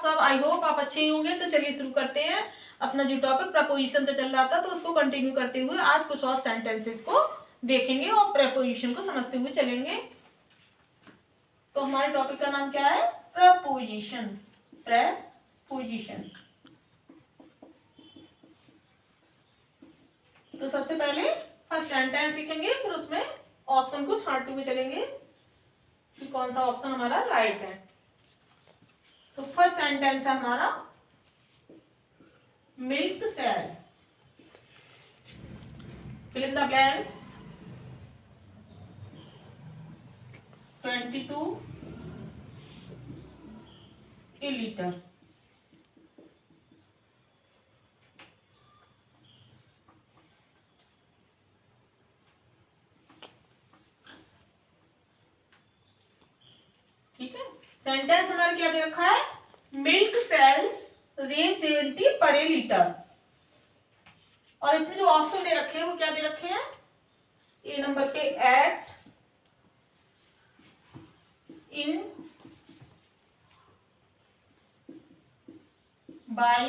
सब? I hope आप अच्छे ही होंगे। तो चलिए शुरू करते हैं। अपना जो टॉपिक प्रपोजिशन पे चल रहा था तो उसको कंटिन्यू करते हुए आज कुछ और सेंटेंसेस को देखेंगे और प्रपोजिशन को समझते हुए चलेंगे। तो हमारे टॉपिक का नाम क्या है? प्रपोजिशन। प्रपोजिशन। तो सबसे पहले फर्स्ट सेंटेंस लिखेंगे, फिर उसमें ऑप्शन को छांटते हुए चलेंगे कि कौन सा ऑप्शन हमारा राइट है। तो फर्स्ट सेंटेंस है हमारा milk sales. Fill in the blanks. 22 a liter। ठीक है, सेंटेंस हमारा क्या दे रखा है? मिल्क सेल्स रेज 70 पर ए लीटर। और इसमें जो ऑप्शन दे रखे हैं वो क्या दे रखे हैं? ए नंबर पे at, in, by,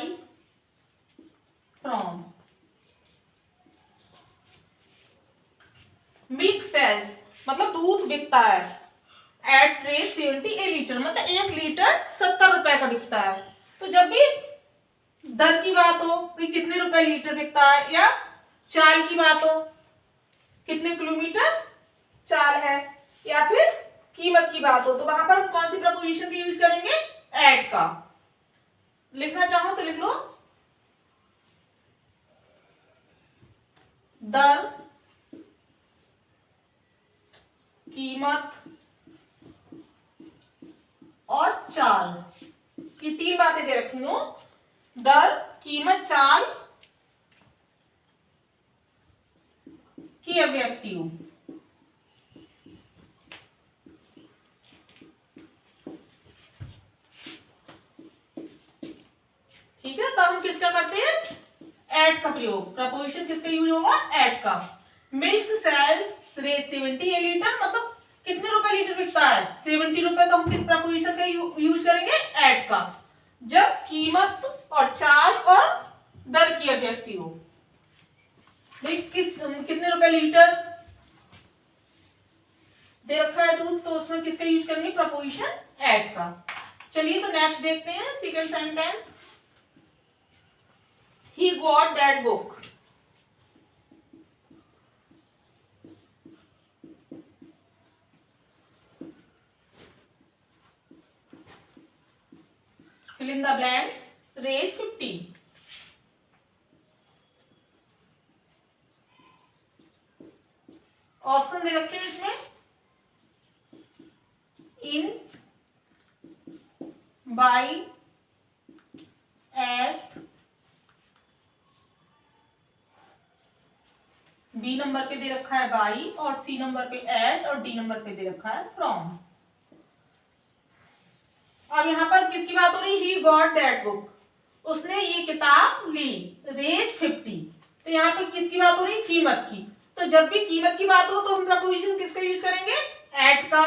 from. Milk sells मतलब दूध बिकता है। एट रेट 70 ए लीटर मतलब 1 लीटर 70 रुपए का बिकता है। तो जब भी दर की बात हो कि कितने रुपए लीटर बिकता है, या चाल की बात हो कितने किलोमीटर चाल है, या फिर कीमत की बात हो, तो वहां पर हम कौन सी प्रपोजिशन की यूज करेंगे? एट का। लिखना चाहो तो लिख लो। दर, कीमत और चाल, ये तीन बातें दे रखी हो। दर, कीमत, चाल की अभिव्यक्ति हो। ठीक है, तो हम किसका करते हैं? एट का प्रयोग। प्रपोजिशन किसका यूज होगा? एट का। मिल्क सेल्स रेज 70 ए लीटर मतलब कितने रुपए लीटर बिकता है? 70 रुपए। तो हम किस प्रपोजिशन का यूज करेंगे? एट का। जब कीमत और चाल और दर की अभिव्यक्ति हो। भाई कितने रुपए लीटर दे रखा है दूध, तो उसमें किसका यूज करेंगे? प्रपोजिशन एट का। चलिए तो नेक्स्ट देखते हैं second sentence. He got that book। Fill in the blanks। Range 50। Option दे रखे हैं इसमें। इन, बाई, एट। बी नंबर पे दे रखा है बाई, और सी नंबर पे एट, और डी नंबर पे दे रखा है फ्रॉम। अब यहां पर किसकी बात हो रही? ही गॉट दैट बुक, उसने ये किताब ली। रेज 50, तो यहाँ पे किसकी बात हो रही? कीमत की। तो जब भी कीमत की बात हो तो हम प्रपोजिशन किसका यूज करेंगे? एट का।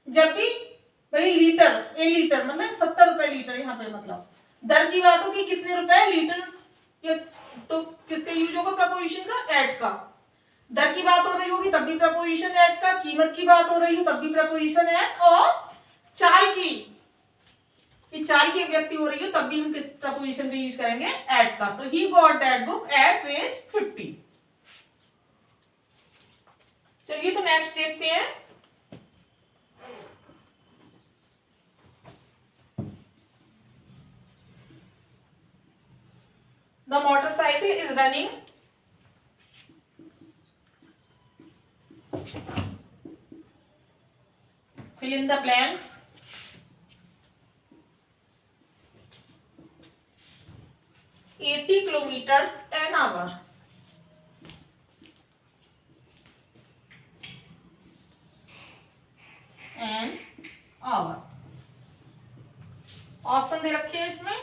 जब भी भाई लीटर, ए लीटर मतलब 70 रुपए लीटर, यहाँ पे मतलब दर की बात हो कि कितने रुपए लीटर, ये तो किसका यूज होगा? प्रपोजिशन का, एट का। दर की बात हो रही होगी तब भी प्रपोजिशन एट का, कीमत की बात हो रही हो तब भी प्रपोजिशन एट, और चाल की, चाल की अभिव्यक्ति हो रही हो तब भी हम किस प्रपोजिशन का यूज करेंगे? एट का। तो he got that book at rays 50। चलिए तो नेक्स्ट देखते हैं। The motorcycle is running fill in the blanks। 80 kilometers an hour। an hour। Option दे रखे हैं इसमें।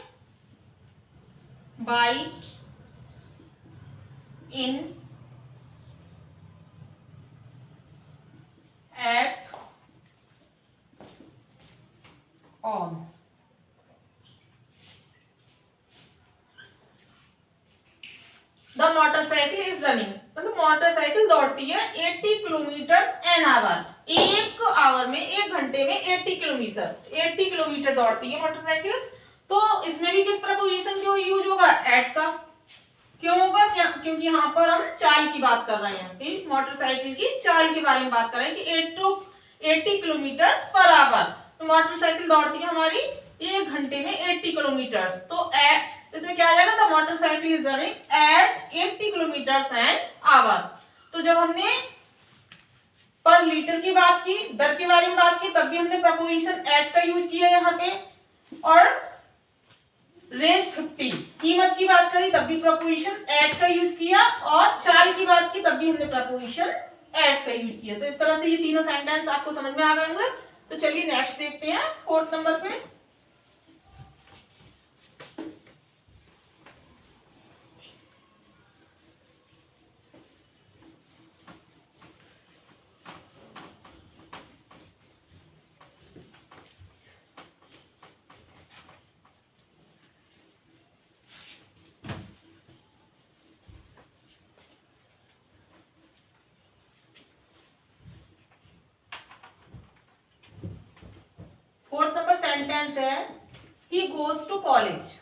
By, in, at, on. Motorcycle is running, मतलब मोटरसाइकिल दौड़ती है 80 किलोमीटर एन आवर, एक आवर में, एक घंटे में 80 किलोमीटर दौड़ती है मोटरसाइकिल। तो इसमें भी किस प्रपोजिशन का यूज होगा? एट का। क्यों होगा? क्योंकि यहाँ पर हम चाल की बात कर रहे हैं, मोटरसाइकिल की चाल के बारे में बात कर रहे हैं कि 80 किलोमीटर पर आवर। तो मोटरसाइकिल दौड़ती है हमारी एक घंटे में 80 किलोमीटर। तो इसमें क्या आ जाएगा? The motorcycle is running at 80 kilometre an our. तो जब हमने पर लीटर की बात की, दर के बारे में बात की, तब भी हमने प्रपोजिशन एट का यूज किया यहाँ पे। और रेज 50 कीमत की बात करी तब भी प्रपोजिशन एट का यूज किया, और चाल की बात की तब भी हमने प्रपोजिशन एट का यूज किया। तो इस तरह से ये तीनों सेंटेंस आपको समझ में आ गए होंगे। तो चलिए नेक्स्ट देखते हैं, 4th नंबर पे। फोर्थ नंबर सेंटेंस है, he goes to college.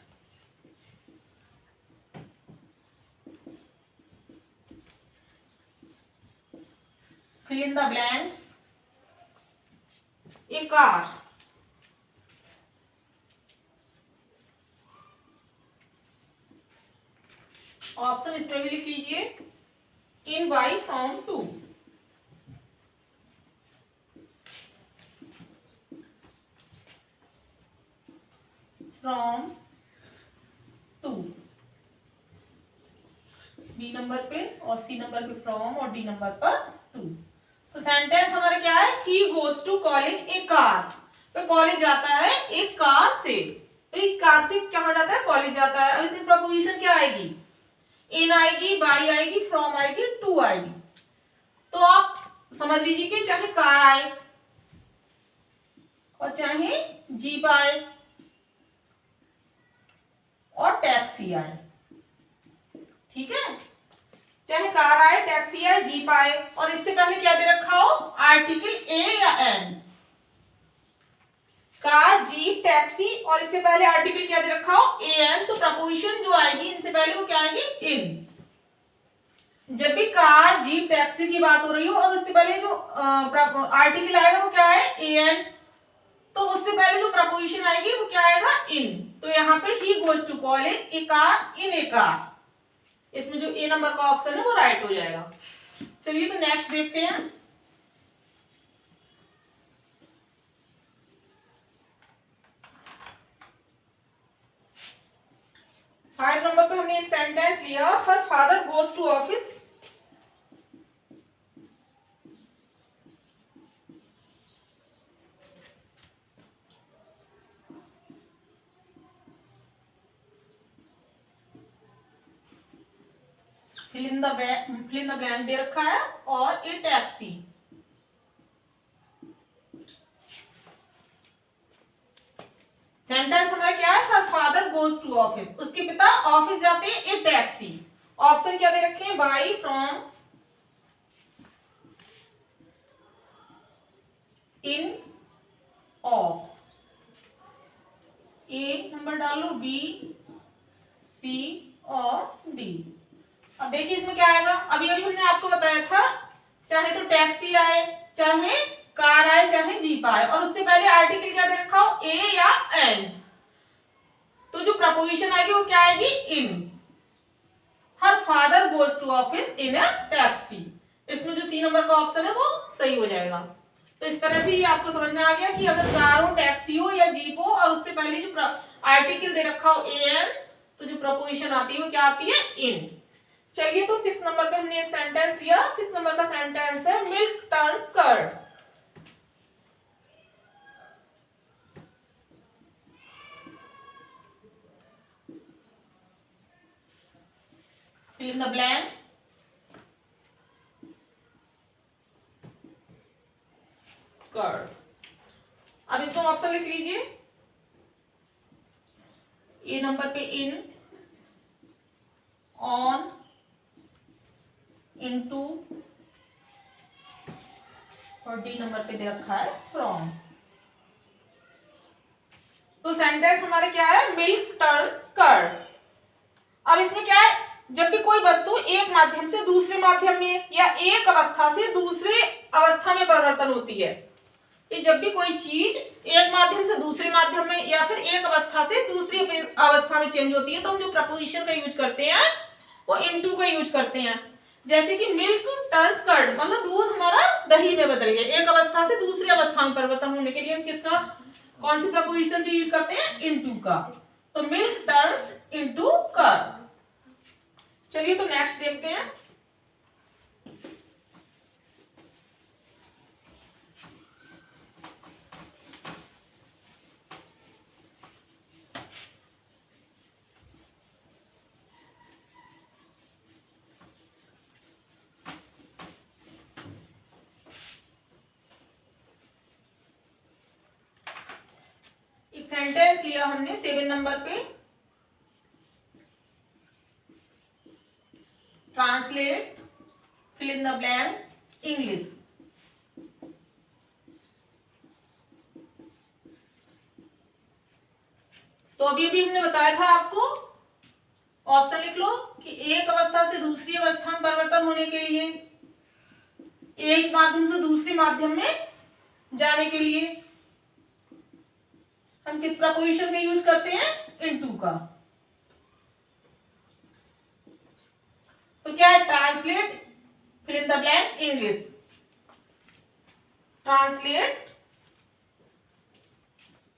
Fill in the blanks. A car, option इसमें भी लिख लीजिए, in by from to. From to, B number पे, और सी नंबर पे फ्रॉम, और डी नंबर पर टू। तो सेंटेंस हमारा क्या है? He goes to college a car. तो कॉलेज जाता है एक कार से। एक कार से कहाँ जाता है? कॉलेज जाता है। अब इसमें प्रपोजिशन क्या आएगी? इन आएगी, बाई आएगी, फ्रॉम आएगी, टू आएगी। तो आप समझ लीजिए कि चाहे कार आए और चाहे जीप आए और टैक्सी आए, ठीक है, चाहे कार आए, टैक्सी आए, जीप आए, और इससे पहले क्या दे रखा हो? आर्टिकल ए या एन। कार, जीप, टैक्सी, और इससे पहले आर्टिकल क्या दे रखा हो? A N. तो प्रपोजिशन जो आएगी इनसे पहले वो क्या आएगी? इन। जब भी कार, जीप, टैक्सी की बात हो रही हो और उससे पहले जो आर्टिकल आएगा वो क्या है? A N. तो उससे पहले जो प्रपोजिशन आएगी वो क्या आएगा? इन। तो यहाँ पे he goes to college a car in a car. इसमें जो ए नंबर का ऑप्शन है वो राइट हो जाएगा। चलिए तो नेक्स्ट देखते हैं। फाइव नंबर पे हमने एक सेंटेंस लिया, her father goes to office. Fill in the blank दे रखा है, और ए टैक्सी। सेंटेंस हमारा क्या है? Her father goes to office, उसके पिता ऑफिस जाते हैं, ए टैक्सी। ऑप्शन क्या दे रखे हैं? By, from, in, of. A number डालो, बी, सी और डी। अब देखिए इसमें क्या आएगा? अभी अभी हमने आपको बताया था, चाहे तो टैक्सी आए, चाहे कार आए, चाहे जीप आए, और उससे पहले आर्टिकल क्या दे रखा हो? ए या एन। तो जो प्रपोजिशन आएगी वो क्या आएगी? In. Her father goes to office in a taxi. इसमें जो सी नंबर का ऑप्शन है वो सही हो जाएगा। तो इस तरह से ये आपको समझ में आ गया कि अगर कार हो, टैक्सी हो या जीप हो और उससे पहले जो आर्टिकल दे रखा हो ए एन, तो जो प्रपोजिशन आती है वो क्या आती है? इन। चलिए तो 6 नंबर पे हमने एक सेंटेंस लिया। 6 नंबर का सेंटेंस है, milk turns curd. Fill in the blank. Curd. अब इसको ऑप्शन लिख लीजिए। ए नंबर पे इन, ऑन, इनटू, और डी नंबर पे दे रखा है फ्रॉम। तो सेंटेंस हमारा क्या है, मिल्क टर्न्स कर्ड। अब इसमें क्या है, जब भी कोई वस्तु एक माध्यम से दूसरे माध्यम में या एक अवस्था से दूसरे अवस्था में परिवर्तन होती है, कि जब भी कोई चीज एक माध्यम से दूसरे माध्यम में या फिर एक अवस्था से दूसरी अवस्था में चेंज होती है, तो हम जो प्रपोजिशन का यूज करते हैं वो इनटू का यूज करते हैं। जैसे कि मिल्क टर्न्स कर्ड, मतलब दूध हमारा दही में बदल गया, एक अवस्था से दूसरी अवस्था में परिवर्तन होने के लिए हम किसका, कौन सी प्रपोजिशन का यूज करते हैं, इनटू का। तो मिल्क टर्न्स इनटू कर्ड। चलिए तो नेक्स्ट देखते हैं। एक सेंटेंस लिया हमने 7 नंबर पे, translate fill in the blank English. तो अभी भी हमने बताया था आपको, ऑप्शन लिख लो कि एक अवस्था से दूसरी अवस्था में परिवर्तन होने के लिए, एक माध्यम से दूसरे माध्यम में जाने के लिए हम किस प्रपोजिशन का यूज करते हैं, इनटू का। तो क्या है, translate fill in the blank English. Translate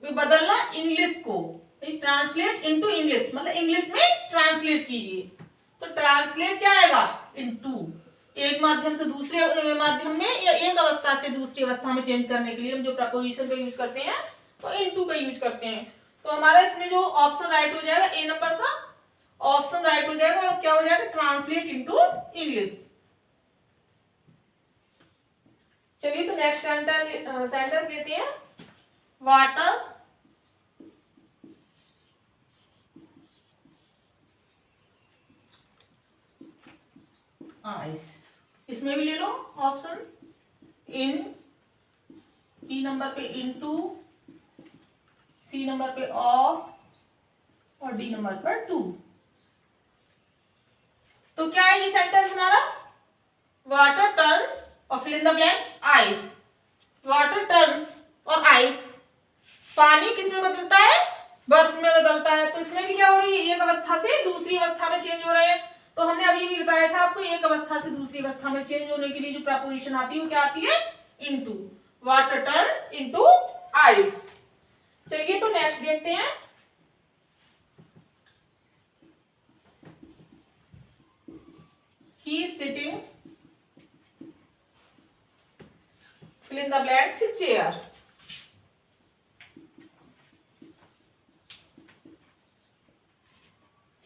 में बदलना इंग्लिश को, ट्रांसलेट इनटू इंग्लिश, मतलब इंग्लिश में ट्रांसलेट कीजिए। तो ट्रांसलेट क्या आएगा, इनटू। एक माध्यम से दूसरे माध्यम में या एक अवस्था से दूसरी अवस्था में चेंज करने के लिए हम जो प्रपोजिशन का यूज करते हैं तो इनटू का यूज करते हैं। तो हमारा इसमें जो ऑप्शन राइट हो जाएगा, ए नंबर का ऑप्शन राइट हो जाएगा, और क्या हो जाएगा, ट्रांसलेट इनटू इंग्लिश। चलिए तो नेक्स्ट सेंटेंस लेते हैं। वाटर आइस, इसमें भी ले लो ऑप्शन, इन, बी नंबर पे इनटू, सी नंबर पे ऑफ, और डी नंबर पर टू। तो क्या है ये सेंटेंस हमारा, वाटर टर्न्स और fill in the blanks ice. Water turns और आइस, पानी किस में बदलता है, बर्फ में बदलता है। तो इसमें भी क्या हो रही है, एक अवस्था से दूसरी अवस्था में चेंज हो रहे हैं। तो हमने अभी भी बताया था आपको, एक अवस्था से दूसरी अवस्था में चेंज होने के लिए जो प्रपोजिशन आती है वो क्या आती है, into. Water turns into ice. चलिए तो नेक्स्ट देखते हैं। He is sitting fill in the blanks in chair.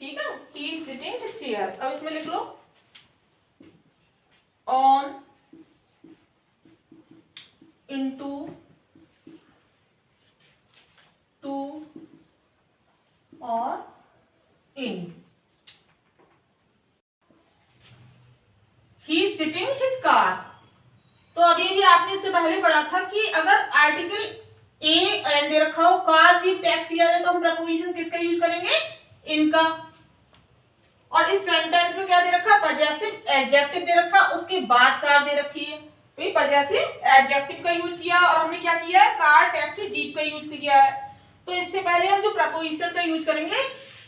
ठीक है, he is sitting in chair. अब इसमें लिख लो ऑन, इनटू, टू और in. He is sitting his car. तो अभी भी आपने इससे पहले पढ़ा था कि अगर आर्टिकल ए एंड दे रखा हो, कार, जीप, टैक्सी आ जाए, तो हम प्रपोजिशन किसका यूज करेंगे, इनका। और इस सेंटेंस में क्या दे रखा, पजेसिव एडजेक्टिव दे रखा, उसके बाद कार दे रखी है, पजेसिव एडजेक्टिव का यूज किया, और हमने क्या किया है, कार, टैक्सी, जीप का यूज किया है। तो इससे पहले हम जो प्रपोजिशन का यूज करेंगे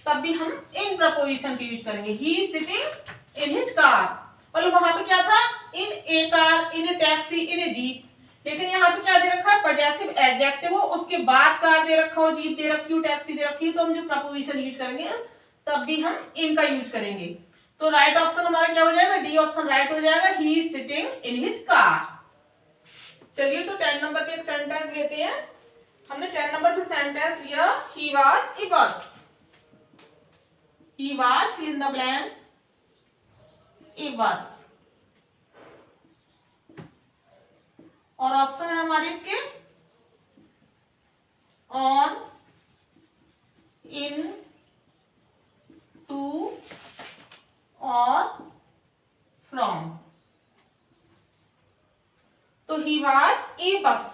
तब भी हम इन प्रपोजिशन का यूज करेंगे। ही is sitting in his car, मतलब वहां पे क्या था, इन a car, in A taxi, in A jeep. लेकिन यहाँ पे क्या दे रखा है, पजेसिव एडजेक्टिव हो, उसके बाद कार दे रखा हो, जीप दे रखी हो, टैक्सी दे रखी हो, तो हम जो प्रपोजिशन यूज करेंगे तब भी हम इनका यूज करेंगे। तो राइट ऑप्शन हमारा क्या हो जाएगा, डी ऑप्शन राइट हो जाएगा, ही is sitting in his car. चलिए तो 10 नंबर पे एक सेंटेंस लेते हैं। हमने 10 नंबर पे सेंटेंस लिया, ही was a bus. He was fill in the blanks a bus. और ऑप्शन है हमारे इसके ऑन, इन, टू और फ्रॉम। तो ही वाज ए बस।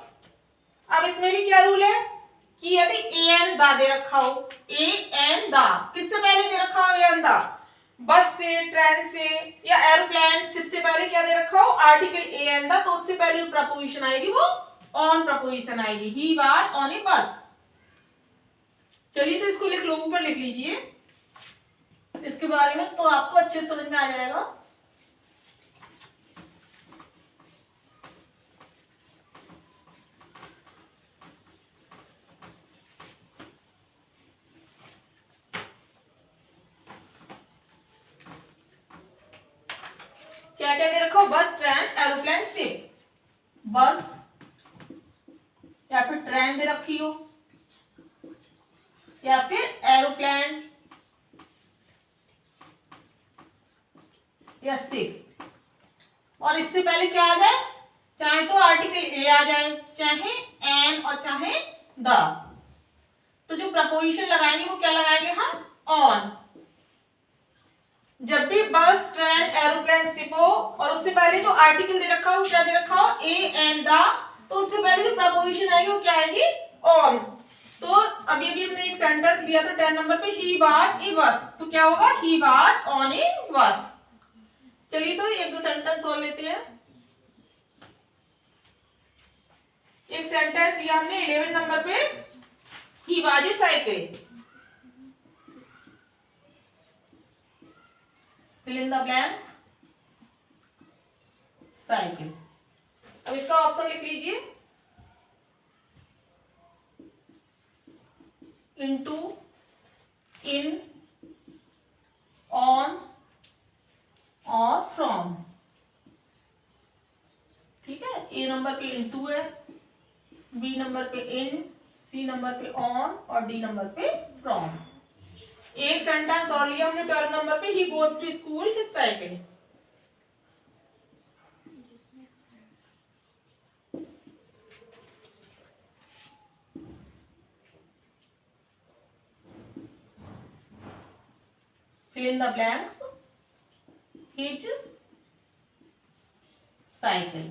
अब इसमें भी क्या रूल है कि यदि ए एंड द दे रखा हो, ए एंड द, किससे पहले दे रखा हो ए एंड द, बस से, ट्रेन से या एरोप्लेन शिप से पहले क्या दे रखा हो आर्टिकल ए एंड द, तो उससे पहले जो प्रपोजिशन आएगी वो ऑन प्रपोजिशन आएगी। ही वाज ऑन ए बस। चलिए तो इसको लिख लो, ऊपर लिख लीजिए इसके बारे में, तो आपको अच्छे से समझ में आ जाएगा। क्या क्या दे रखा हो, बस, ट्रेन, एरोप्लेन, शिप। बस या फिर ट्रेन दे रखी हो या फिर एरोप्लेन या शिप। और इससे पहले क्या आ जाए, चाहे तो आर्टिकल ए आ जाए, चाहे एन और चाहे द। तो जो प्रपोजिशन लगाएंगे वो क्या लगाएंगे हम, ऑन। जब भी बस, ट्रेन, एरोप्लेन, शिप हो और उससे पहले जो आर्टिकल दे रखा हो क्या दे रखा हो, ए एंड द, तो उससे पहले जो प्रपोजिशन आएगी वो क्या आएगी, ऑन। तो अभी अभी हमने एक सेंटेंस लिया था 10 नंबर पे, ही वाज ए बस, तो क्या होगा, ही वाज ऑन ए बस। चलिए तो एक दो सेंटेंस और लेते हैं। एक सेंटेंस लिया हमने 11 नंबर पे, he was a cycle. Fill in the blanks, cycle. अब इसका ऑप्शन लिख लीजिए, इनटू, इन, ऑन और फ्रॉम। ठीक है, ए नंबर पे इनटू है, बी नंबर पे इन, सी नंबर पे ऑन और डी नंबर पे फ्रॉम। एक सेंटेंस और लिया हमने 12 नंबर पे, he goes to school his cycle. fill in the blanks, his cycle।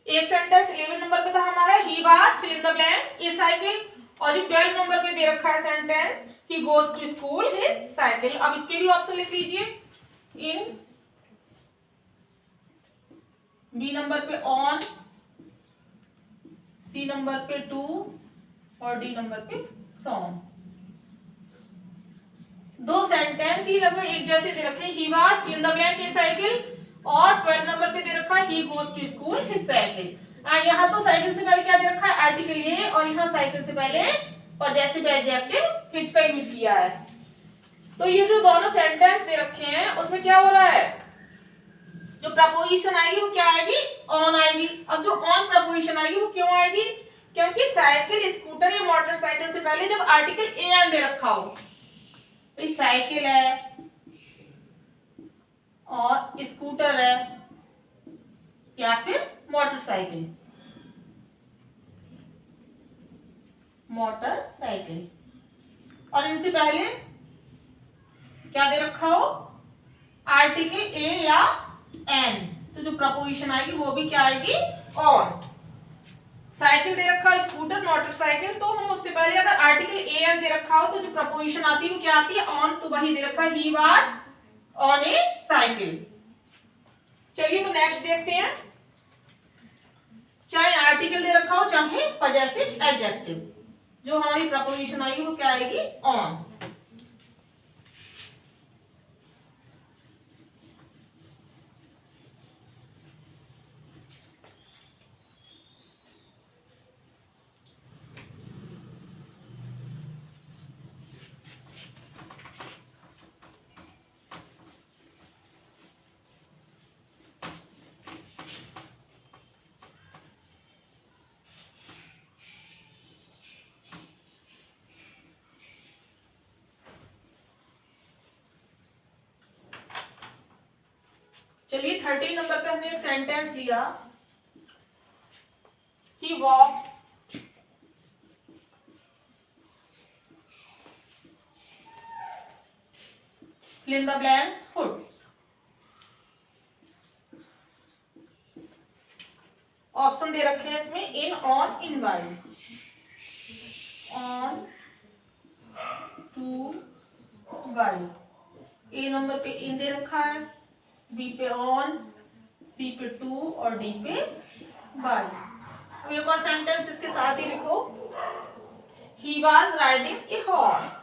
एक सेंटेंस 11 नंबर पे था हमारा, ही was, fill in the blank, a cycle. और जो 12 नंबर पे दे रखा है sentence, he goes to school his cycle. अब इसके भी ऑप्शन लिख लीजिए, इन, बी नंबर पे ऑन, सी नंबर पे टू और डी नंबर पे फ्रॉम। दो सेंटेंस ही लगभग एक जैसे दे रखे, he was, fill in the blank, a cycle, और 12 नंबर पे दे रखा है, he goes to school his cycle. यहाँ तो साइकिल से पहले क्या दे रखा है, आर्टिकल ये, और यहाँ साइकिल से पहले पॉजेसिव एडजेक्टिव हिज का यूज किया है। तो ये जो दोनों सेंटेंस दे रखे हैं उसमें क्या हो रहा है, जो प्रपोजिशन आएगी वो क्या आएगी, ऑन आएगी। अब जो ऑन प्रपोजिशन आएगी वो क्यों आएगी, क्योंकि साइकिल, स्कूटर या मोटरसाइकिल से पहले जब आर्टिकल ए एन दे रखा हो, तो साइकिल है और स्कूटर है या फिर मोटरसाइकिल, मोटरसाइकिल, और इनसे पहले क्या दे रखा हो, आर्टिकल ए या एन, तो जो प्रपोजिशन आएगी वो भी क्या आएगी, ऑन। साइकिल दे रखा है, स्कूटर, मोटरसाइकिल, तो हम उससे पहले अगर आर्टिकल ए एन दे रखा हो तो जो प्रपोजिशन आती है वो क्या आती है, ऑन। तो वही दे रखा है, he was on A cycle. चलिए तो नेक्स्ट देखते हैं, चाहे आर्टिकल दे रखा हो चाहे पॉजेसिव एडजेक्टिव, जो हमारी प्रपोजिशन आएगी वो क्या आएगी, ऑन। चलिए 13 नंबर पे हमने एक सेंटेंस लिया, he walks fill in the blanks foot, option दे रखे हैं इसमें in, on, in, by. On, to, by. A number पे इन दे रखा है, बी पे ऑन, सी पे टू और डी पे बाय। अब एक और सेंटेंस इसके साथ ही लिखो, he was riding a horse.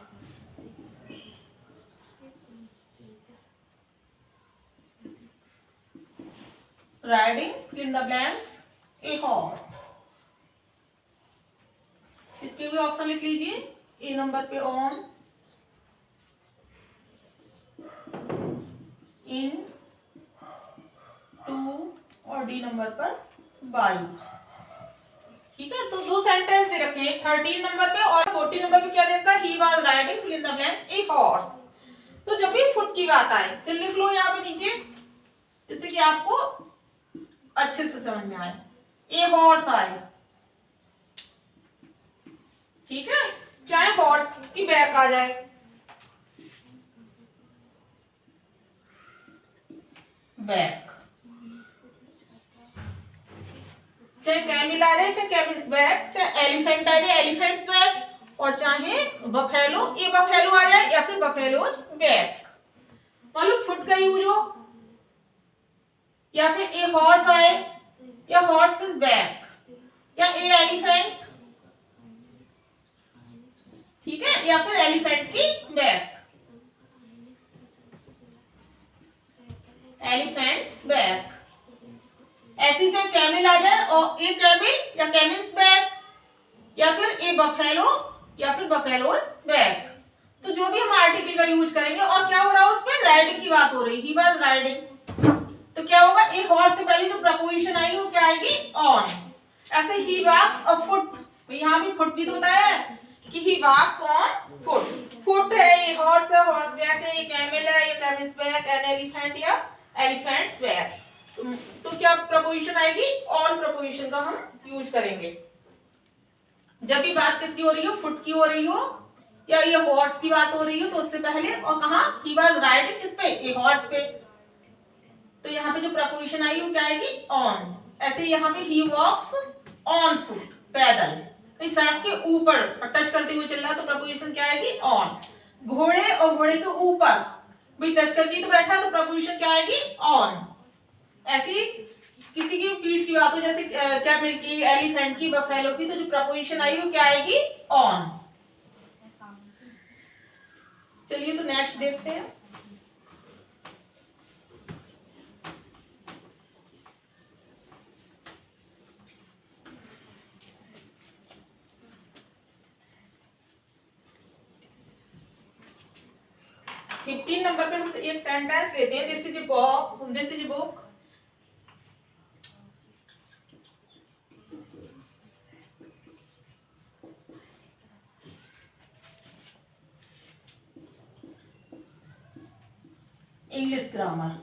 Riding fill in the blanks a horse. इसके भी ऑप्शन लिख लीजिए, ए नंबर पे ऑन, इन, टू और डी नंबर पर बाय। ठीक है, तो दो सेंटेंस दे रखे हैं, 13 नंबर पे और 14 नंबर पे क्या दे रखा है, he was riding fill in the blank a horse. तो जब भी फुट की बात आए तो लिख लो यहाँ पे नीचे, जिससे कि आपको अच्छे से समझ में आए। ए हॉर्स आए, ठीक है, चाहे हॉर्स की बैक आ जाए, बैक, चाहे कैमिल आ जाए, चाहे कैमिल्स बैक, चाहे एलिफेंट आ जाए, एलिफेंट्स बैक, और चाहे बफेलो, ए बफेलो आ जाए या फिर बफेलोज बैक। मतलब फुट का यूज हो, या फिर ए हॉर्स आए, या हॉर्स इज बैक, या ए एलिफेंट, ठीक है, या फिर एलिफेंट की बैक, एलिफेंट्स बैक। ऐसी चाहे कैमिल आ जाए और ए कैमिल या कैमिल्स बैक, या फिर ए बफेलो या फिर बफेलोज बैक। तो जो भी हम आर्टिकल का यूज करेंगे, और क्या हो रहा है उसमें, राइडिंग की बात हो रही, ही वाज राइडिंग, तो क्या होगा, ए हॉर्स से पहले जो प्रपोजिशन आएगी वो क्या आएगी, ऑन। ऐसे ही वॉक्स अ फुट, यहाँ भी फुट भी तो बताया है कि ही वॉक्स ऑन फुट। फुट है, ये हॉर्स है, हॉर्स बैक है, ये कैमिल है, ये कैमिल्स बैक, एन एलिफेंट या एलिफेंट्स बैक। तो क्या प्रपोजिशन आएगी, ऑन प्रपोजिशन का हम यूज करेंगे जब भी बात किसकी हो रही हो, फुट की हो रही हो या ये हॉर्स की बात हो रही हो, तो उससे पहले, और कहा, ही वाज राइडिंग किस पे, ए हॉर्स पे, तो यहाँ पे जो प्रपोजिशन आई वो क्या आएगी, ऑन। ऐसे यहाँ पे ही वॉक्स ऑन फुट, पैदल, तो सड़क के ऊपर और टच करते हुए चल रहा है, तो प्रपोजिशन क्या आएगी, ऑन। घोड़े और घोड़े के ऊपर भी टच करके तो बैठा है, तो प्रपोजिशन क्या आएगी, ऑन। ऐसी किसी की फीट की बात हो, जैसे कैमल की, एलिफेंट की, बफेलो की, तो जो प्रपोजिशन आई वो क्या आएगी, ऑन। चलिए तो नेक्स्ट देखते हैं। फिफ्टीन नंबर पे हम एक सेंटेंस लेते हैं, this is a book, this is a book, English grammar.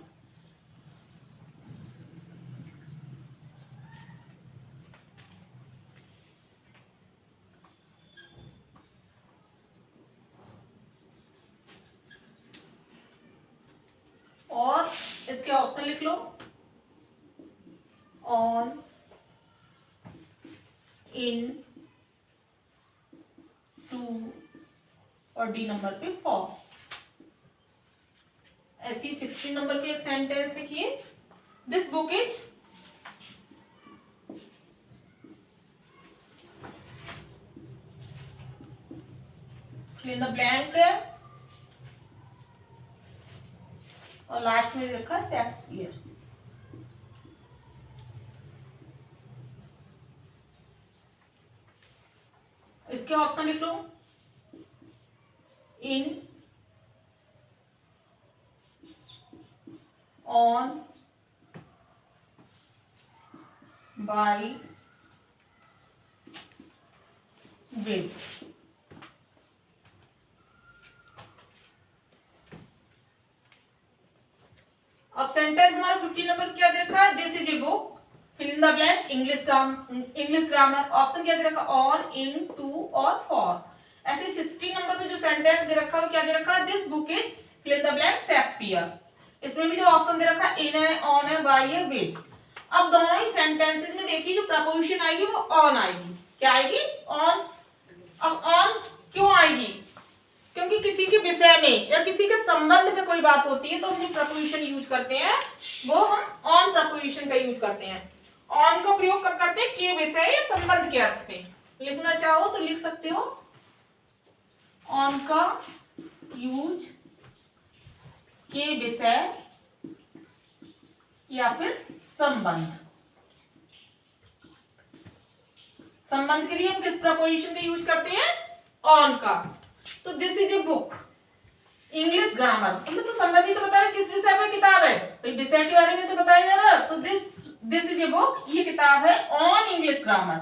और इसके ऑप्शन लिख लो, ऑन, इन, टू और डी नंबर पे फॉर। ऐसी 16 नंबर पे एक सेंटेंस लिखिए, this book is, in the blank, और लास्ट में रखा शेक्सपियर। इसके ऑप्शन लिख लो, इन, ऑन, बाय, विद। अब सेंटेंस हमारा 15 नंबर क्या दे रखा है, this is a book, fill in the blank, English grammar. Option क्या दे रखा, ऑन, इन, टू और फॉर। ऐसे 16 नंबर पे जो सेंटेंस दे रखा है क्या दे रखा है, this book is, fill in the blank, Shakespeare. इसमें भी जो ऑप्शन दे रखा है, इन है, ऑन है, बाय है, विद। अब दोनों ही सेंटेंसेस में देखिए देखिए जो प्रपोजिशन आएगी वो ऑन आएगी। क्या आएगी? ऑन। अब ऑन क्यों आएगी? क्योंकि किसी के विषय में या किसी के संबंध में कोई बात होती है तो हम जो प्रपोजिशन यूज करते हैं वो हम ऑन प्रपोजिशन का यूज करते हैं। ऑन का प्रयोग कब करते हैं? के विषय या संबंध के अर्थ में। लिखना चाहो तो लिख सकते हो, ऑन का यूज के विषय या फिर संबंध। संबंध के लिए हम किस प्रपोजिशन का यूज करते हैं? ऑन का। तो this is a book English grammar. हमने तो संबंधी तो बताया किस विषय पर किताब है, तो विषय के बारे में तो बताया जा रहा है। तो दिस इज ए बुक, ये किताब है ऑन इंग्लिश ग्रामर।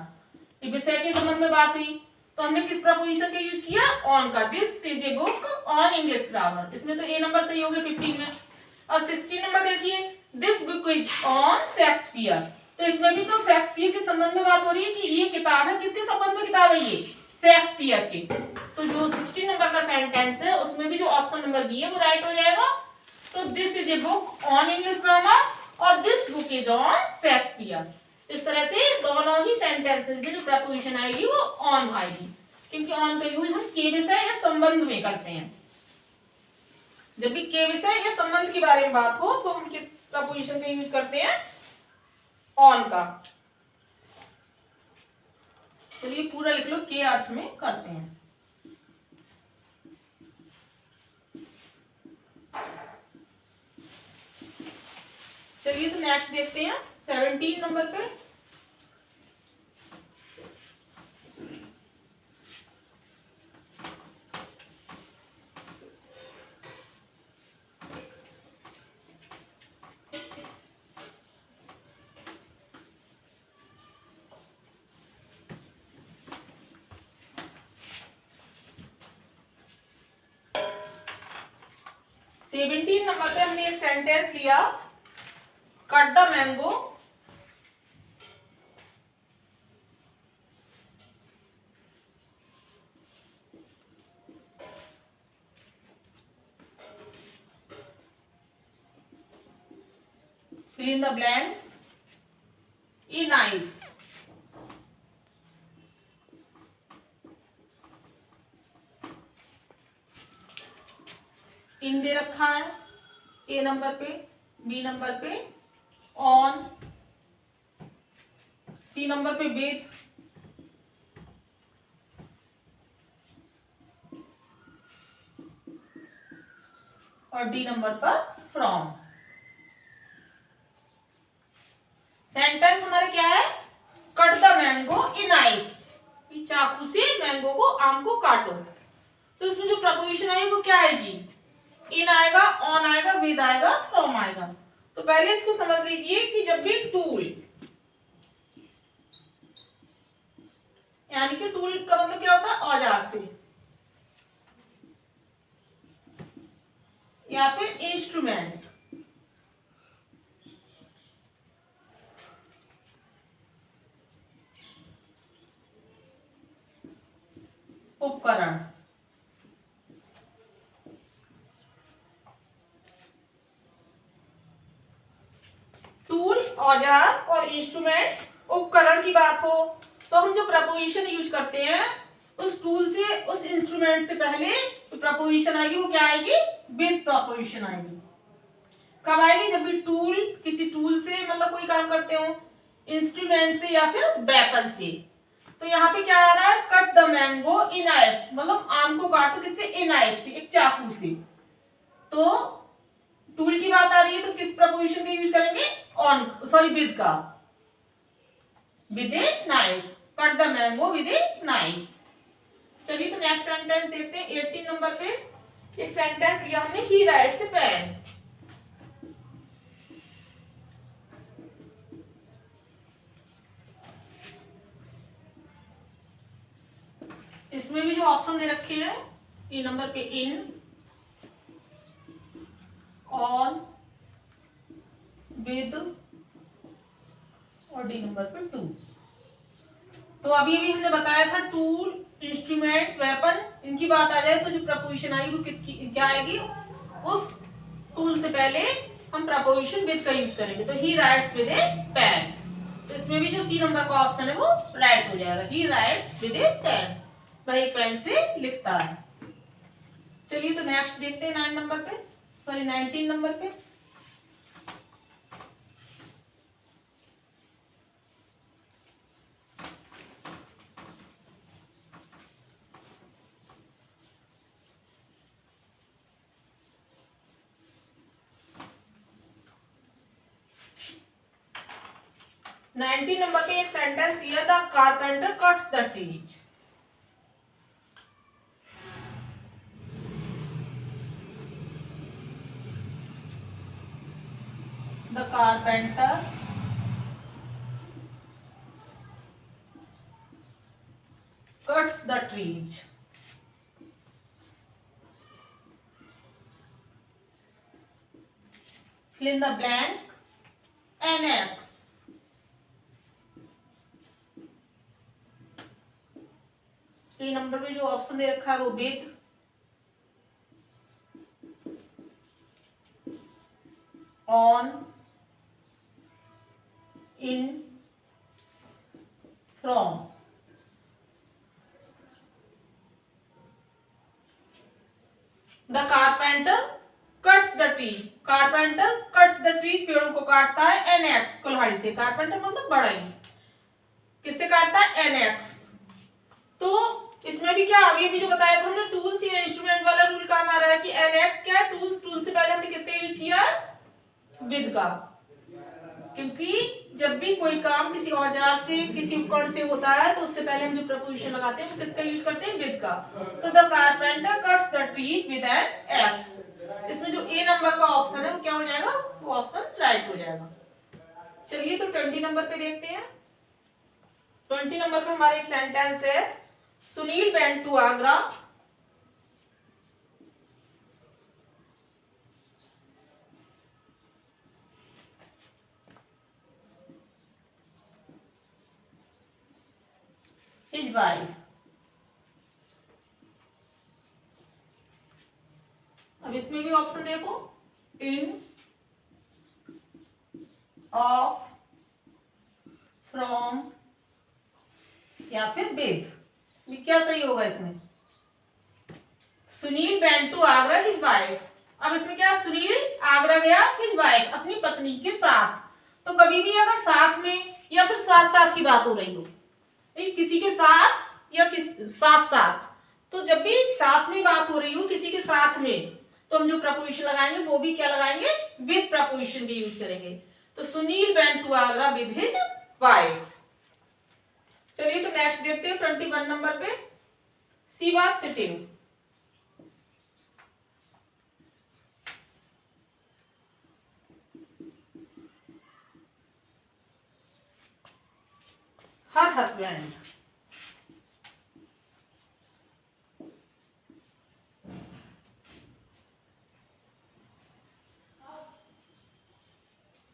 ये विषय के संबंध में बात हुई तो हमने किस प्रपोजिशन का यूज किया? ऑन का। This is a book on English grammar. इसमें तो ए नंबर सही हो गया 15 में। और 16 नंबर देखिए, this book is on Shakespeare. तो इसमें भी तो शेक्सपियर के संबंध में बात हो रही है कि ये किताब है, किसके संबंध में किताब है? ये शेक्सपियर के। तो जो 16 नंबर का सेंटेंस है उसमें भी जो ऑप्शन नंबर बी है वो राइट हो जाएगा। तो this is a book on English grammar और this book is on Shakespeare. इस तरह से दोनों ही सेंटेंसेस में जो प्रपोजिशन आएगी वो ऑन आएगी, क्योंकि ऑन का यूज हम के विषय या संबंध में करते हैं। जब भी के विषय या संबंध के बारे में बात हो तो हम किस प्रपोजिशन का यूज करते हैं? ऑन का। चलिए पूरा लिख लो, के अर्थ में करते हैं। चलिए तो नेक्स्ट देखते हैं 17 नंबर पे। सेवेंटीन नंबर पे हमने एक सेंटेंस लिया, cut the mango fill in the blanks in nine। इन दे रखा है ए नंबर पे, बी नंबर पे ऑन, सी नंबर पे विद, और डी नंबर पर फ्रॉम। सेंटेंस हमारे क्या है? Cut the mango in knife. चाकू से मैंगो को, आम को काटो। तो इसमें जो प्रपोजिशन आई वो क्या आएगी? इन आएगा, ऑन आएगा, विद आएगा, फ्रॉम आएगा। तो पहले इसको समझ लीजिए कि जब भी टूल, यानी कि टूल का मतलब क्या होता है? औजार से या फिर इंस्ट्रूमेंट। उपकरण। टूल, औजार और इंस्ट्रूमेंट, उपकरण की बात हो तो हम जो प्रपोजिशन यूज करते हैं उस टूल से, उस इंस्ट्रूमेंट से पहले जो प्रपोजिशन आएगी वो क्या आएगी? विद प्रपोजिशन आएगी। कब आएगी? जब भी टूल, किसी टूल से मतलब कोई काम करते हो, इंस्ट्रूमेंट से या फिर वेपन से। तो यहाँ पे क्या आ रहा है? Cut the mango in knife, मतलब आम को काटो किससे? इन नाइफ से, एक चाकू से। तो टूल की बात आ रही है तो किस प्रपोजिशन का यूज करेंगे? ऑन, सॉरी विद का, with a knife. Cut the mango with a knife. चलिए तो नेक्स्ट सेंटेंस देखते हैं 18 नंबर पे। एक सेंटेंस लिया हमने, ही राइट्स ए पेन। इसमें भी जो ऑप्शन दे रखे हैं, ए नंबर पे इन, ऑन, विद और डी नंबर पे टू। तो अभी भी हमने बताया था टूल, इंस्ट्रूमेंट, वेपन, इनकी बात आ जाए तो जो प्रपोजिशन आएगी वो किसकी क्या आएगी? उस टूल से पहले हम प्रपोजिशन विद का यूज करेंगे। तो he writes with a pen. तो इसमें भी जो सी नंबर का ऑप्शन है वो राइट हो जाएगा। He writes with a pen, वह एक पेन से लिखता है। चलिए तो नेक्स्ट देखते हैं 9 नंबर पे, सॉरी 19 नंबर पे। नाइनटीन नंबर पे एक सेंटेंस दिया, the carpenter cuts the trees. The carpenter cuts the trees. fill in the blank, an axe। तो ये नंबर में जो ऑप्शन दे रखा है वो with, on, in, from. The carpenter cuts the tree, carpenter cuts the tree, पेड़ों को काटता है, एन एक्स, कुल्हाड़ी से। कारपेंटर मतलब बड़ा ही, किससे काटता है? An axe. तो इसमें भी क्या, अभी भी जो बताया था हमने टूल्स या इंस्ट्रूमेंट वाला रूल काम आ रहा है कि एन एक्स क्या है? टूल्स। टूल से पहले हमने किसका यूज किया? विद का, क्योंकि जब भी कोई काम किसी औजार से, किसी उपकरण से होता है तो उससे पहले हम जो प्रपोजिशन लगाते हैं वो किसका यूज करते हैं? विद का। तो the carpenter cuts the tree with an axe. इसमें जो ए नंबर का ऑप्शन है वो क्या हो जाएगा? वो ऑप्शन राइट हो जाएगा। चलिए तो 20 नंबर पे देखते हैं। 20 नंबर पे हमारा एक सेंटेंस है, Sunil went to Agra. His wife। अब इसमें भी ऑप्शन देखो, इन, ऑफ, फ्रॉम या फिर विद। ये क्या सही होगा इसमें? Sunil went to Agra his wife. अब इसमें क्या, सुनील आगरा गया हिज वाइफ, अपनी पत्नी के साथ। तो कभी भी अगर साथ में या फिर साथ साथ की बात हो रही हो, किसी के साथ या किस साथ साथ, तो जब भी साथ में बात हो रही हो किसी के साथ में, तो हम जो प्रपोजिशन लगाएंगे वो भी क्या लगाएंगे? विद प्रपोजिशन के यूज करेंगे। तो Sunil went to Agra with his wife. चलिए तो नेक्स्ट देखते हैं 21 नंबर पे, she was sitting. Her husband.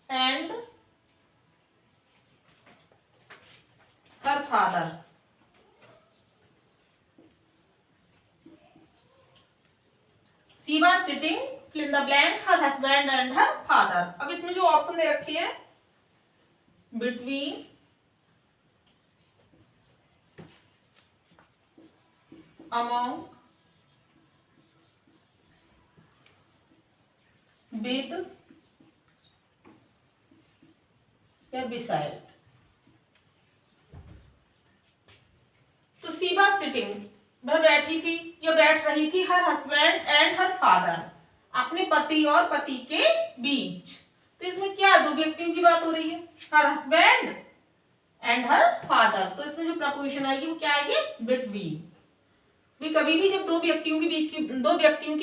And her father. She was sitting, fill in the blank, her husband and her father. अब इसमें जो ऑप्शन दे रखी है, बिटवीन, among, with या beside। तो शी वाज सिटिंग, वह बैठी थी या बैठ रही थी, her husband and her father, अपने पति और पति के बीच। तो इसमें क्या, दो व्यक्तियों की बात हो रही है, हर हस्बैंड एंड हर फादर। तो इसमें जो प्रपोजिशन आएगी वो क्या आएगी? बिटवीन। भी कभी भी जब दो व्यक्तियों के बीच की, दो व्यक्तियों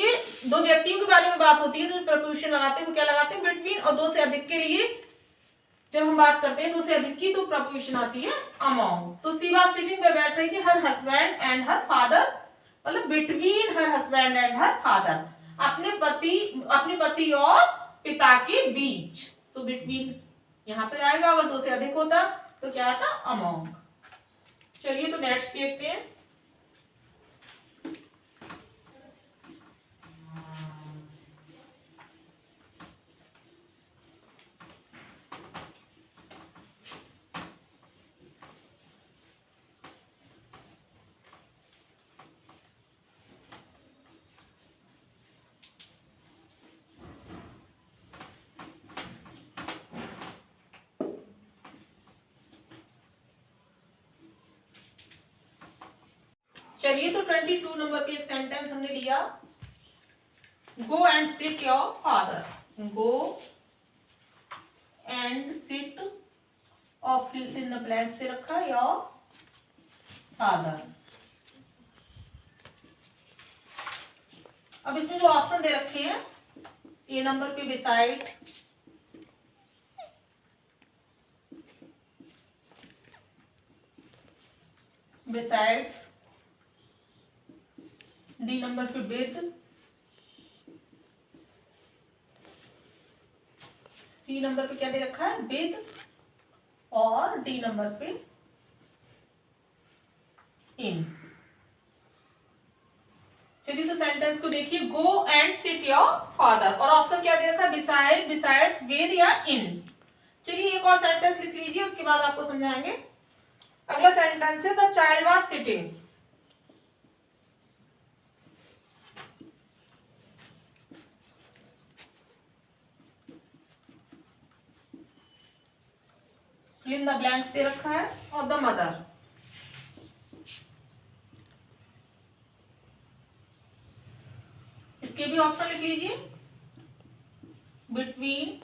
के बारे में बात होती है तो प्रपोजिशन लगाते हैं वो क्या लगाते हैं? बिटवीन। और दो से अधिक के लिए जब हम बात करते हैं दो से अधिक की, तो प्रपोजिशन आती है अमॉन्ग। तो शी वाज सिटिंग, वह बैठ रही थी, her husband and her father, मतलब between her husband and her father, अपने पति और पिता के बीच। तो बिटवीन यहाँ पर आएगा, अगर दो से अधिक होता तो क्या आता? अमॉन्ग। चलिए तो नेक्स्ट देखते हैं। चलिए तो 22 नंबर पे एक सेंटेंस हमने लिया, गो and seat your father. Go and seat और फिल इन द ब्लैंक्स से रखा योर फादर। अब इसमें जो ऑप्शन दे रखे हैं, ए नंबर पे बिसाइड, बिसाइड्स, डी नंबर पे विद, सी नंबर पे क्या दे रखा है विद, और डी नंबर पे इन। चलिए तो सेंटेंस को देखिए, गो एंड सिट योर फादर, और ऑप्शन क्या दे रखा है बिसाइड, बिसाइड्स, विद या इन। चलिए एक और सेंटेंस लिख लीजिए, उसके बाद आपको समझाएंगे। अगला सेंटेंस है the child was sitting. Fill in the blanks दे रखा है, और द मदर। इसके भी ऑप्शन लिख लीजिए, बिटवीन,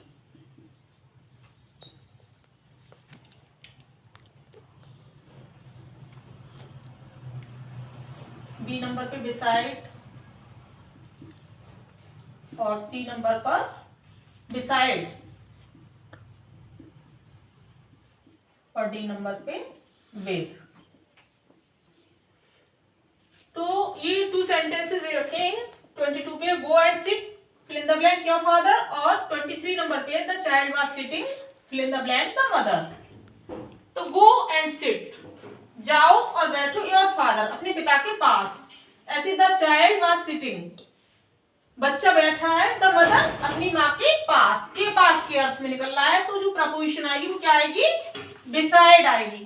बी नंबर पे बिसाइड, और सी नंबर पर बिसाइड्स, और डी नंबर पे विद। तो ये 2 सेंटेंसेस दे रखे हैं 22 पे, go and sit, fill in the blank your father, और 23 नंबर पे the child was sitting, fill in the blank the mother. तो गो एंड सिट, जाओ और बैठो योर फादर, अपने पिता के पास। ऐसे द चाइल्ड वाज सिटिंग, बच्चा बैठा है, द मदर अपनी माँ के पास, के पास के अर्थ में निकल रहा है, तो जो प्रपोजिशन आएगी वो क्या आएगी बिसाइड आएगी।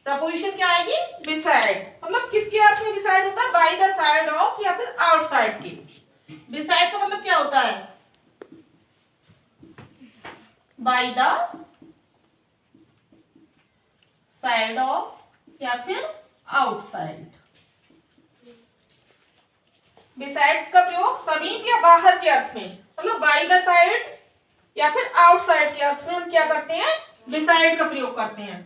प्रपोजिशन क्या आएगी बिसाइड, मतलब किसके अर्थ में बिसाइड होता है, बाय द साइड ऑफ या फिर आउटसाइड की। बिसाइड का मतलब क्या होता है, बाय द साइड ऑफ या फिर आउटसाइड। बिसाइड का प्रयोग समीप या बाहर के अर्थ में, मतलब बाय द साइड या फिर आउटसाइड के अर्थ में हम क्या करते हैं बिसाइड का प्रयोग करते हैं।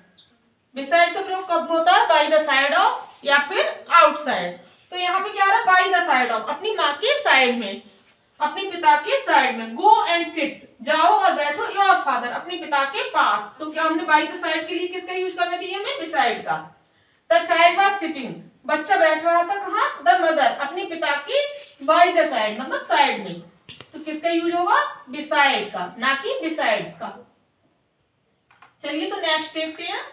बिसाइड का प्रयोग कब होता है, बाय द साइड ऑफ या फिर आउटसाइड। तो यहाँ पे क्या आ रहा है, बाय द साइड ऑफ, अपनी माँ के साइड में, अपने पिता के साइड में। गो एंड सिट, जाओ और बैठो योर फादर, अपने पिता के पास। तो क्या हमने बाय द साइड के लिए किसका यूज करना चाहिए, हमें बिसाइड का। द चाइल्ड वाज सिटिंग, बच्चा बैठ रहा था कहाँ, द मदर अपने पिता की, बाय द साइड मतलब साइड में। तो किसका यूज होगा बिसाइड का, ना कि बिसाइड्स का। चलिए तो नेक्स्ट देखते हैं।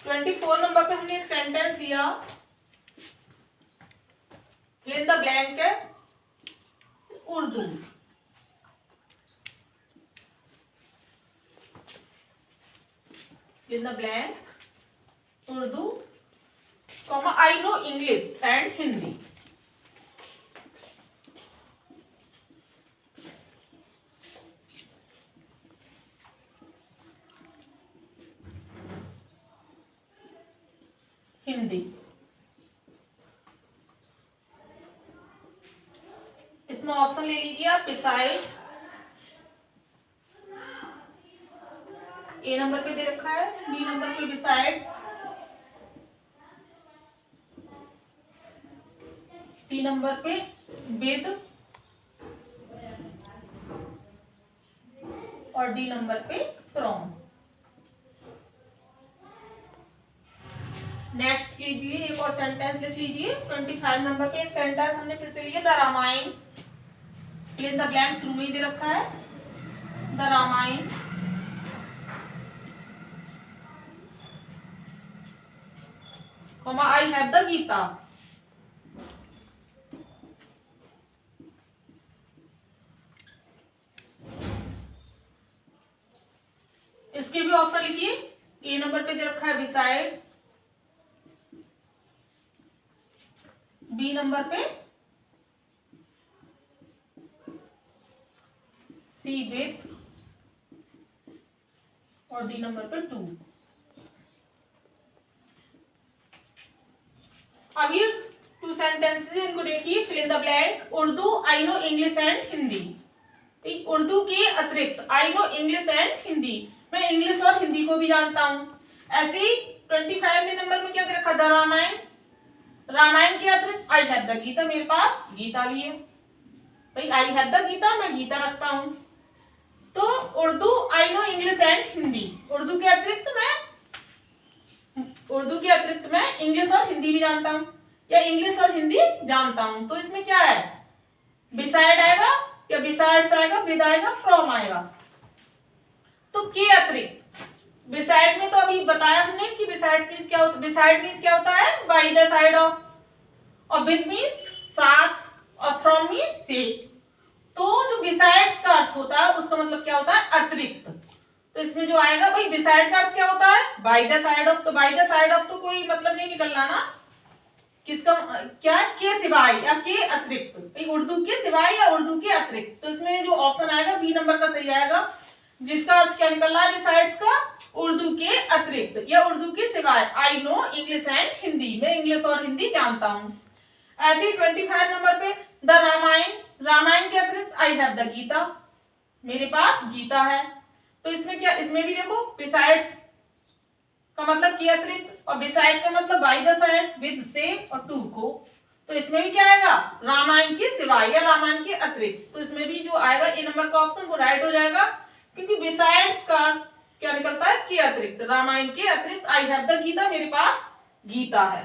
ट्वेंटी 24 नंबर पे हमने एक सेंटेंस दिया, फिल इन द ब्लैंक है Urdu. Fill in the blank Urdu, comma I know English and Hindi. Hindi, इसमें ऑप्शन ले लीजिए आप, बिसाइड, ए नंबर पे दे रखा है, बी नंबर पे बिसाइड्स, सी नंबर पे विद, और डी नंबर पे फ्रॉम। नेक्स्ट लीजिए, एक और सेंटेंस लिख लीजिए। 25 नंबर पे एक सेंटेंस हमने फिर से लिया, the Ramayana, fill in the blank शुरू में ही दे रखा है, the Ramayana comma I have the Gita. इसके भी ऑप्शन लिखिए। ए नंबर पे दे रखा है बिसाइड, बी नंबर पे सी विथ, और डी नंबर पे टू। अब ये टू सेंटेंसेस इनको देखिए, fill in the blank. Urdu, I know English and Hindi. Urdu के अतिरिक्त I know English and Hindi, मैं इंग्लिश और हिंदी को भी जानता हूं। ऐसे ही 25 नंबर में क्या दे रखा, द रामायण। रामायण के अतिरिक्त आई हैव द गीता, मेरे पास गीता भी है भाई, आई हैव द गीता, मैं गीता रखता हूं। तो Urdu, I know English and Hindi, Urdu के अतिरिक्त मैं इंग्लिश और हिंदी भी जानता हूं, या इंग्लिश और हिंदी जानता हूं। तो इसमें क्या है, बिसाइड आएगा, या बिसाइड्स आएगा, विद आएगा, फ्रॉम आएगा। तो के अतिरिक्त, बिसाइड में तो अभी बताया हमने कि बिसाइड्स मींस क्या होता है। बिसाइड मींस क्या होता है, बाय द साइड ऑफ, और विद मींस साथ, और फ्रॉम मींस से। तो जो बिसाइड्स का अर्थ होता है उसका मतलब क्या होता है, अतिरिक्त। तो इसमें जो आएगा भाई, बिसाइड का अर्थ क्या होता है, बाय द साइड ऑफ। तो बाय द साइड ऑफ तो कोई मतलब नहीं निकलना ना, किसका क्या, के सिवाय या के अतिरिक्त, भाई उर्दू के सिवाय या उर्दू के अतिरिक्त। तो इसमें जो ऑप्शन आएगा बी नंबर का सही आएगा, जिसका अर्थ क्या निकल रहा है बिसाइड्स का, उर्दू के अतिरिक्त या उर्दू के सिवाय। आई नो इंग्लिश एंड हिंदी, मैं इंग्लिश और हिंदी जानता हूं। ऐसे ही 25 नंबर पे द रामायण, रामायण के अतिरिक्त आई हैव द गीता, मेरे पास गीता है। तो इसमें क्या, इसमें भी देखो बिसाइड्स का मतलब के अतिरिक्त, और बिसाइड का मतलब बाय द साइड, विद से, और टू को। तो इसमें भी क्या आएगा, रामायण के सिवाय या रामायण के अतिरिक्त। तो इसमें भी जो आएगा ए नंबर का ऑप्शन वो राइट हो जाएगा, क्योंकि बिसाइड्स का क्या निकलता है, के अतिरिक्त, रामायण के अतिरिक्त आई हैव द गीता, मेरे पास गीता है।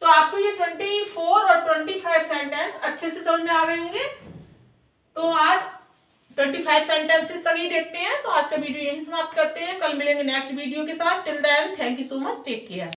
तो आपको ये 24 और 25 सेंटेंस अच्छे से समझ में आ गए होंगे। तो आज 25 सेंटेंसेस तक ही देखते हैं। तो आज का वीडियो यहीं समाप्त करते हैं, कल मिलेंगे नेक्स्ट वीडियो के साथ। Till then thank you so much, take care.